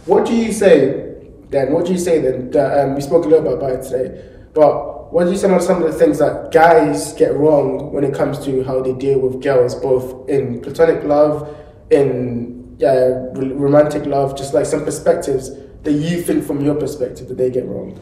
What do you say then? What do you say then? That, we spoke a little bit about it today, but what do you say about some of the things that guys get wrong when it comes to how they deal with girls, both in platonic love, in romantic love, just like some perspectives that you think from your perspective that they get wrong?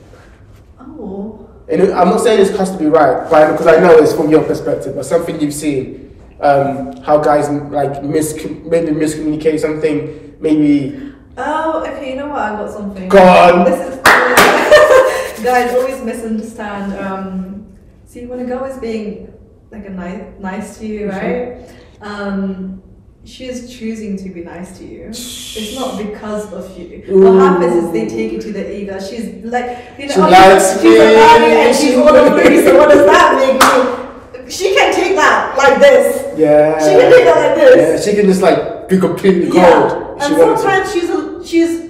Oh. And I'm not saying this has to be right, because I know it's from your perspective, but something you've seen, how guys like maybe miscommunicate something, maybe. Oh, okay, you know what? I got something. Go on. This is guys always misunderstand. See, when a girl is being like a nice to you, right? She is choosing to be nice to you. It's not because of you. What happens is they take it to the ego. She's like, you know, she likes she's a baddie and she's all over you. So what does that make? She can take that like this. Yeah. She can take that like this. Yeah, she can just like be completely cold. Yeah. And sometimes she's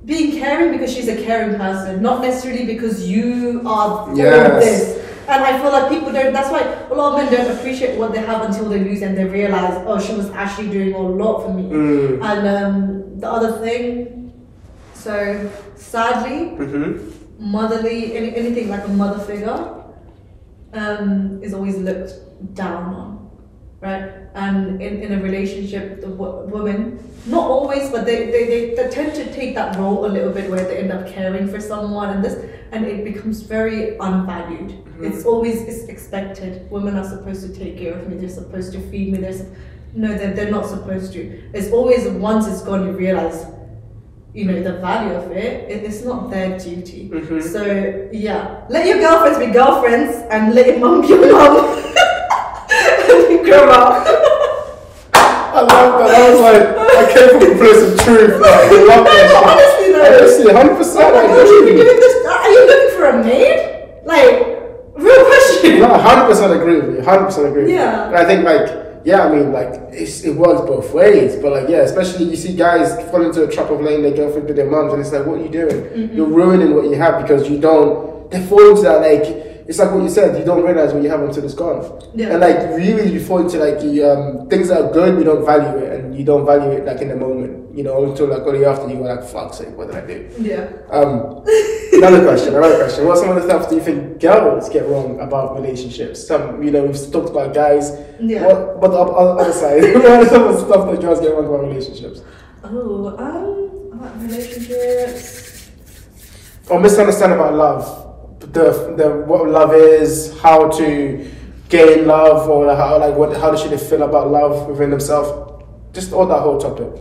being caring because she's a caring person, not necessarily because you are all this. And I feel like people don't, that's why a lot of men don't appreciate what they have until they lose and they realize, oh, she was actually doing a lot for me. And the other thing, so sadly, motherly, anything like a mother figure is always looked down on, right? And in a relationship, the women, not always, but they tend to take that role a little bit where they end up caring for someone and it becomes very unvalued. It's expected. Women are supposed to take care of me. They're supposed to feed me. They're not supposed to. It's always once it's gone, you realize, you know, the value of it's not their duty. So yeah, let your girlfriends be girlfriends and let your mum be your mum. And you grow up. I love that. I was like, I came from a place of truth. Like, I love that. Honestly though. 100%. Oh my gosh, you've been doing this. Are you looking for a maid? Like, real question. No, 100% agree with you. 100% agree with you. Yeah. And I think I mean, it works both ways, but especially you see guys fall into a trap of letting their girlfriend be their mums, and it's like, what are you doing? You're ruining what you have because they fall into that, it's like what you said, you don't realize what you have until it's gone. Yeah. And really you fall into things that are good, you don't value it, and you don't value it in the moment, you know, until only after you go fuck's sake, what did I do? Yeah. Another question. What some of the stuff do you think girls get wrong about relationships? We've talked about guys. Yeah. What the other side? What are some of the stuff that girls get wrong about relationships? About relationships. Or misunderstand about love. What love is, how to gain love, or how should they feel about love within themselves? Just all that whole topic,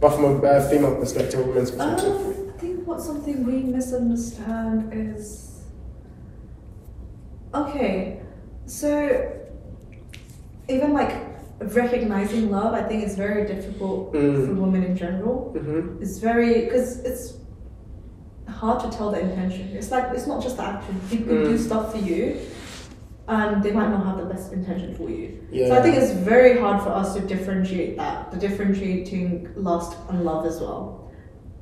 but from a female perspective, women's perspective. I think something we misunderstand is so even recognizing love, I think is very difficult for women in general. It's because it's hard to tell the intention. It's not just the action. People can do stuff for you and they might not have the best intention for you. Yeah. So I think it's very hard for us to differentiate the differentiating lust and love as well.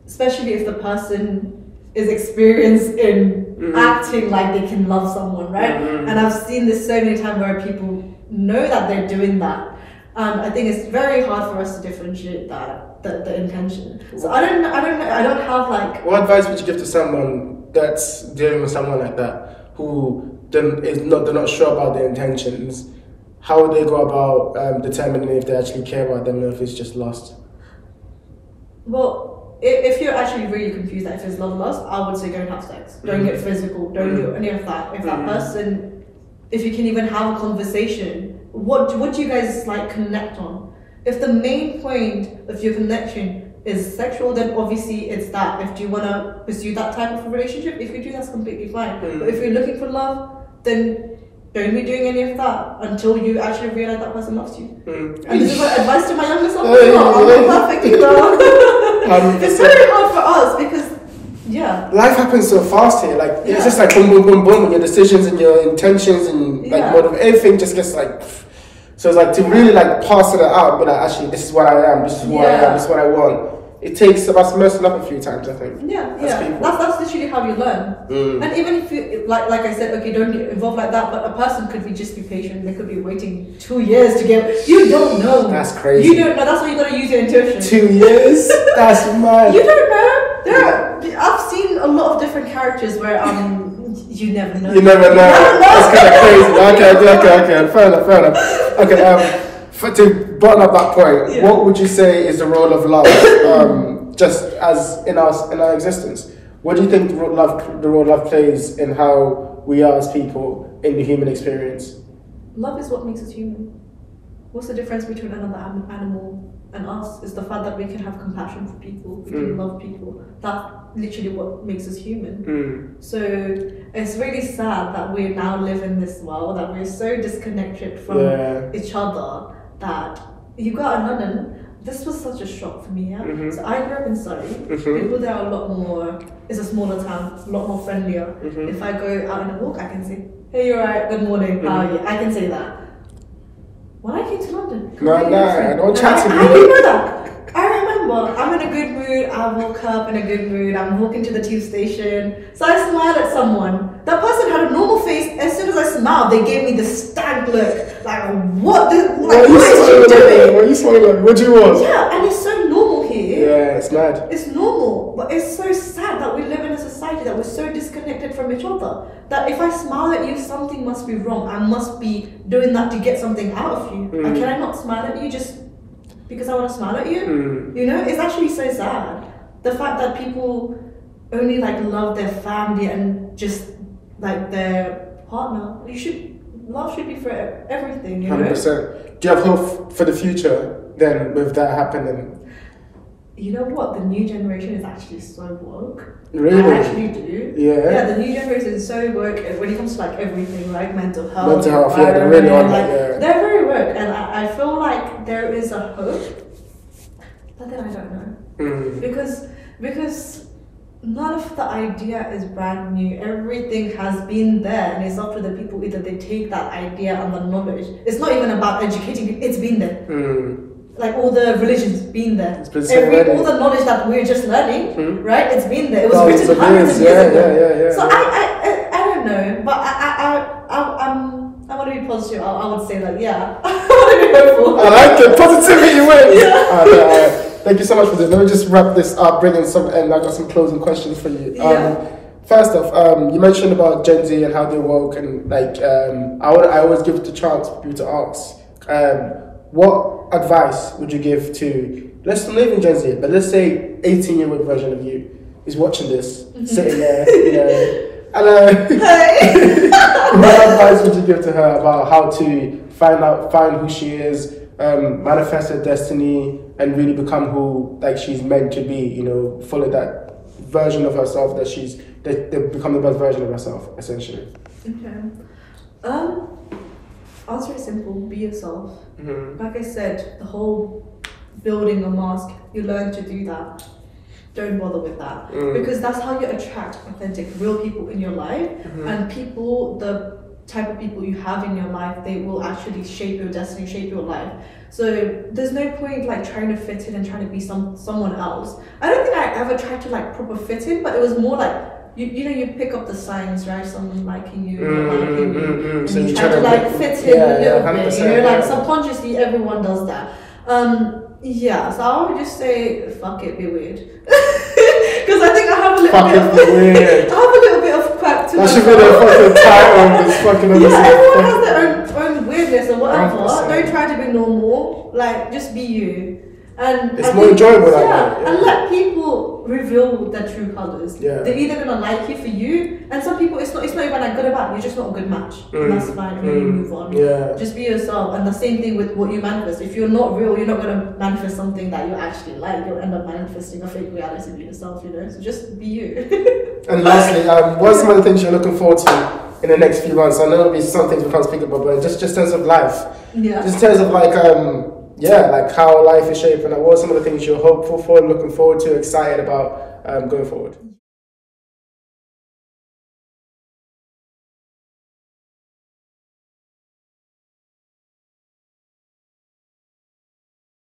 Especially if the person is experienced in acting like they can love someone, right? And I've seen this so many times where people know that they're doing that. And I think it's very hard for us to differentiate the intention. So I don't know. I don't have What advice would you give to someone that's dealing with someone like that who they're not sure about their intentions? How would they go about determining if they actually care about them or if it's just lust? Well, if you're actually really confused if it's lust, I would say don't have sex, don't get physical, don't do any of that. If that person, if you can even have a conversation. What do you guys connect on? If the main point of your connection is sexual, then obviously it's that. If you want to pursue that type of a relationship, if you do, that's completely fine. But if you're looking for love, then don't be doing any of that until you actually realize that person loves you. And this is my advice to my younger self. I'm not perfect either. It's very hard for us because life happens so fast here. It's just boom, boom, boom, boom, and your decisions and your intentions and everything just gets So it's to really pass it out, but actually this is what I am, this is who I am, this is what I want. it takes us messing up a few times, I think. Yeah, People. That's literally how you learn. And even if you like I said, okay, don't get involved like that, but a person could just be patient. They could be waiting 2 years to get. You don't know. That's crazy. You don't know. That's why you gotta use your intuition. 2 years? That's mad. You don't know. I've seen a lot of different characters where you never know. You never know. That's kind of crazy. Okay. Fair enough. Okay. To button up that point, what would you say is the role of love, just as in our existence? What do you think the role of love plays in how we are as people in the human experience? Love is what makes us human. What's the difference between another animal and us? Is the fact that we can have compassion for people, we can love people. That's literally what makes us human. So it's really sad that we now live in this world, that we're so disconnected from each other, that you got in London. This was such a shock for me. So I grew up in Surrey. People there are a lot more. It's a smaller town, a lot more friendlier. If I go out on a walk, I can say, "Hey, you're right. Good morning. How are you?" I can say that. When I came to London, I don't chat to me. I didn't know that. I remember I'm in a good mood. I woke up in a good mood. I'm walking to the tube station, so I smiled at someone. That person had a normal face. As soon as I smiled, they gave me the stank look. Like, what? What is she doing? What are you smiling? What do you want? Yeah, and it's so normal here. Yeah, it's mad. It's normal, but it's so sad that we live in a society that we're so disconnected from each other. That if I smile at you, something must be wrong. I must be doing that to get something out of you. Like, can I not smile at you just because I want to smile at you? You know, it's actually so sad. The fact that people only like love their family and just like their partner. Love should be for everything, you know? 100%. Do you have hope for the future then with that happening? You know what? The new generation is actually so woke. Really? I actually do. Yeah, the new generation is so woke when it comes to like everything, like mental health. Yeah, they're really on that, They're very woke, and I feel like there is a hope, but then I don't know. Because none of the idea is brand new. Everything has been there, and it's up to the people either they take that idea and the knowledge. It's not even about educating people, it's been there. Like all the religions been there. It's been so all the knowledge that we're just learning, right? It's been there. It was written hundreds of years ago. So I don't know, but I want to be positive. I would say that I want to be hopeful. I like it. Positivity wins. Thank you so much for this. Let me just wrap this up, bring in some, and I got some closing questions for you. First off, you mentioned about Gen Z and how they woke, and like I always give the chance for people to ask, what advice would you give to, let's not even Gen Z, but let's say 18-year-old version of you is watching this, sitting there, you know, and what advice would you give to her about how to find who she is, manifest her destiny, and really become who like she's meant to be, you know, follow that version of herself that they become the best version of herself, essentially. Answer is simple, be yourself. Like I said, the whole building a mask, you learn to do that. Don't bother with that. Because that's how you attract authentic, real people in your life. And people, the type of people you have in your life, they will actually shape your destiny, shape your life. So there's no point like trying to fit in and trying to be someone else. I don't think I ever tried to like proper fit in, but it was more like, you know, you pick up the signs, right? Someone liking you, not liking you, and so you try to like fit in a little bit. You know, like subconsciously, everyone does that. So I would just say, fuck it, be weird. Because I think I have a little bit of quack to myself. That should be the fucking title of this fucking episode. Everyone has their own weirdness or whatever. 100%. Don't try to be normal. Like, just be you. And it's more enjoyable that way. And let people reveal their true colours. They're either gonna like you for you, and some people it's not even like good about. You're just not a good match, and that's fine. You move on. Just be yourself, and the same thing with what you manifest. If you're not real, you're not gonna manifest something that you actually like. You'll end up manifesting a fake reality of yourself. You know, so just be you. And lastly, what's some of the things you're looking forward to in the next few months? I know there'll be some things we can't speak about, but just in terms of life. Just in terms of like like how life is shaping. What are some of the things you're hopeful for, looking forward to, excited about going forward?